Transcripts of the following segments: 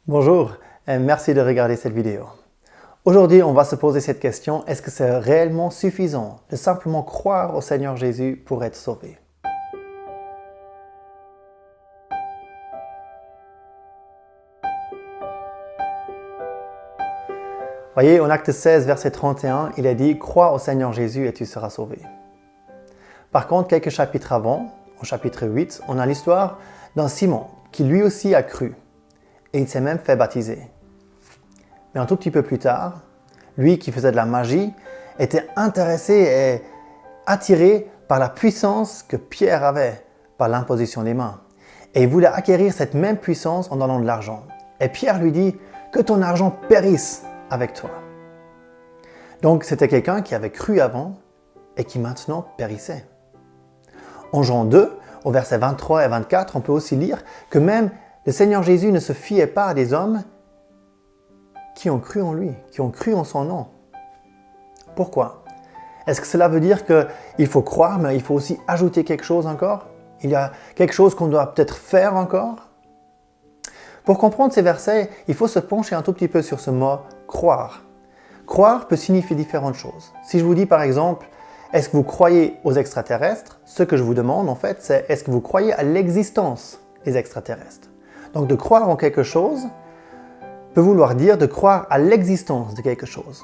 Bonjour et merci de regarder cette vidéo. Aujourd'hui, on va se poser cette question, est-ce que c'est réellement suffisant de simplement croire au Seigneur Jésus pour être sauvé? Voyez, en Acte 16, verset 31, il est dit « Crois au Seigneur Jésus et tu seras sauvé ». Par contre, quelques chapitres avant, au chapitre 8, on a l'histoire d'un Simon qui lui aussi a cru et il s'est même fait baptiser. Mais un tout petit peu plus tard, lui qui faisait de la magie était intéressé et attiré par la puissance que Pierre avait par l'imposition des mains. Et il voulait acquérir cette même puissance en donnant de l'argent. Et Pierre lui dit « Que ton argent périsse avec toi ». Donc c'était quelqu'un qui avait cru avant et qui maintenant périssait. En Jean 2, au verset 23 et 24, on peut aussi lire que même le Seigneur Jésus ne se fiait pas à des hommes qui ont cru en lui, qui ont cru en son nom. Pourquoi? Est-ce que cela veut dire qu'il faut croire, mais il faut aussi ajouter quelque chose encore? Il y a quelque chose qu'on doit peut-être faire encore? Pour comprendre ces versets, il faut se pencher un tout petit peu sur ce mot « croire ». Croire peut signifier différentes choses. Si je vous dis par exemple, est-ce que vous croyez aux extraterrestres? Ce que je vous demande en fait, c'est est-ce que vous croyez à l'existence des extraterrestres? Donc de croire en quelque chose peut vouloir dire de croire à l'existence de quelque chose.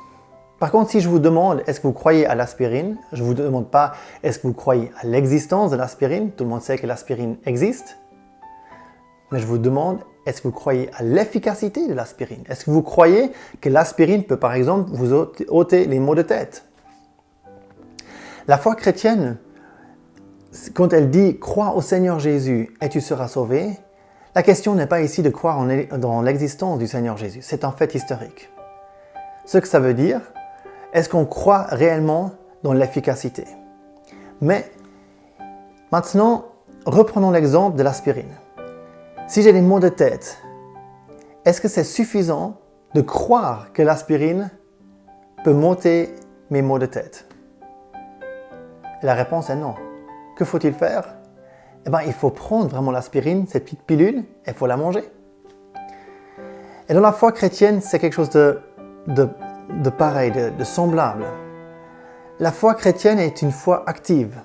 Par contre, si je vous demande est-ce que vous croyez à l'aspirine, je ne vous demande pas est-ce que vous croyez à l'existence de l'aspirine, tout le monde sait que l'aspirine existe, mais je vous demande est-ce que vous croyez à l'efficacité de l'aspirine? Est-ce que vous croyez que l'aspirine peut par exemple vous ôter les maux de tête? La foi chrétienne, quand elle dit « Crois au Seigneur Jésus et tu seras sauvé », la question n'est pas ici de croire dans l'existence du Seigneur Jésus. C'est un fait historique. Ce que ça veut dire, est-ce qu'on croit réellement dans l'efficacité? Mais maintenant, reprenons l'exemple de l'aspirine. Si j'ai des maux de tête, est-ce que c'est suffisant de croire que l'aspirine peut m'ôter mes maux de tête? Et la réponse est non. Que faut-il faire? Eh bien, il faut prendre vraiment l'aspirine, cette petite pilule, et il faut la manger. Et dans la foi chrétienne, c'est quelque chose de pareil, de semblable. La foi chrétienne est une foi active.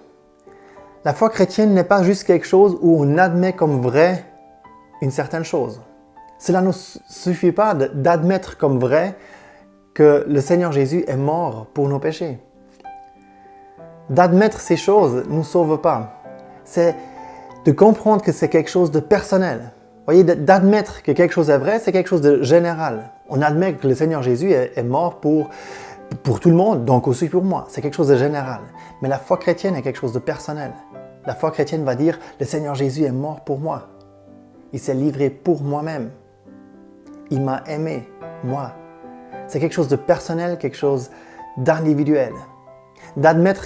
La foi chrétienne n'est pas juste quelque chose où on admet comme vrai une certaine chose. Cela ne suffit pas d'admettre comme vrai que le Seigneur Jésus est mort pour nos péchés. D'admettre ces choses ne nous sauve pas. C'est de comprendre que c'est quelque chose de personnel. Vous voyez, d'admettre que quelque chose est vrai, c'est quelque chose de général. On admet que le Seigneur Jésus est mort pour tout le monde, donc aussi pour moi. C'est quelque chose de général. Mais la foi chrétienne est quelque chose de personnel. La foi chrétienne va dire, le Seigneur Jésus est mort pour moi. Il s'est livré pour moi-même. Il m'a aimé, moi. C'est quelque chose de personnel, quelque chose d'individuel. D'admettre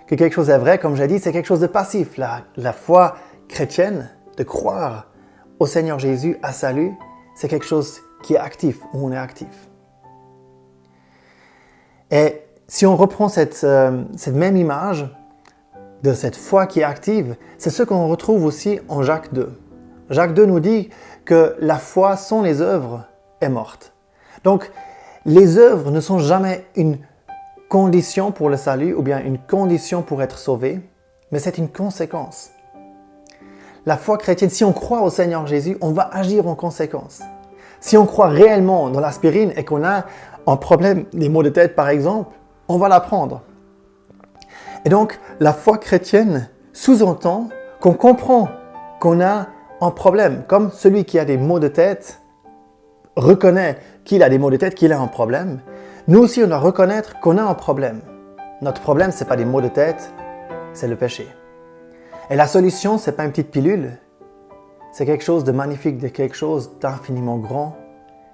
que quelque chose est vrai, comme j'ai dit, c'est quelque chose de passif. La foi chrétienne, de croire au Seigneur Jésus, à salut, c'est quelque chose qui est actif, où on est actif. Et si on reprend cette même image de cette foi qui est active, c'est ce qu'on retrouve aussi en Jacques 2. Jacques 2 nous dit que la foi sans les œuvres est morte. Donc, les œuvres ne sont jamais une condition pour le salut ou bien une condition pour être sauvé, mais c'est une conséquence. La foi chrétienne, si on croit au Seigneur Jésus, on va agir en conséquence. Si on croit réellement dans l'aspirine et qu'on a un problème, des maux de tête par exemple, on va la prendre. Et donc, la foi chrétienne sous-entend qu'on comprend qu'on a un problème, comme celui qui a des maux de tête reconnaît qu'il a des maux de tête, qu'il a un problème. Nous aussi, on doit reconnaître qu'on a un problème. Notre problème, ce n'est pas des maux de tête, c'est le péché. Et la solution, ce n'est pas une petite pilule, c'est quelque chose de magnifique, de quelque chose d'infiniment grand,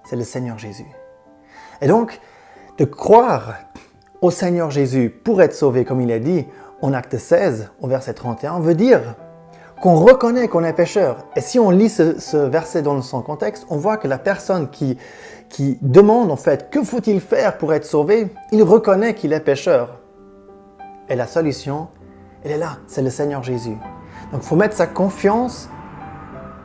c'est le Seigneur Jésus. Et donc, de croire au Seigneur Jésus pour être sauvé, comme il est dit en Acte 16, au verset 31, veut dire qu'on reconnaît qu'on est pécheur. Et si on lit ce verset dans son contexte, on voit que la personne qui demande en fait que faut-il faire pour être sauvé, il reconnaît qu'il est pécheur. Et la solution, elle est là, c'est le Seigneur Jésus. Donc il faut mettre sa confiance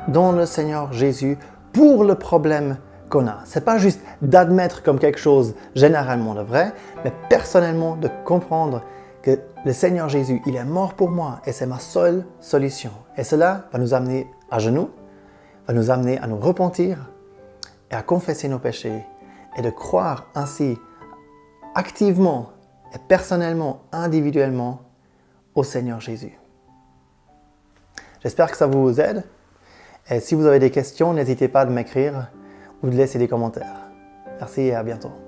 dans le Seigneur Jésus pour le problème qu'on a. Ce n'est pas juste d'admettre comme quelque chose généralement de vrai, mais personnellement de comprendre que le Seigneur Jésus, il est mort pour moi et c'est ma seule solution. Et cela va nous amener à genoux, va nous amener à nous repentir et à confesser nos péchés et de croire ainsi activement et personnellement, individuellement au Seigneur Jésus. J'espère que ça vous aide. Et si vous avez des questions, n'hésitez pas à m'écrire ou de laisser des commentaires. Merci et à bientôt.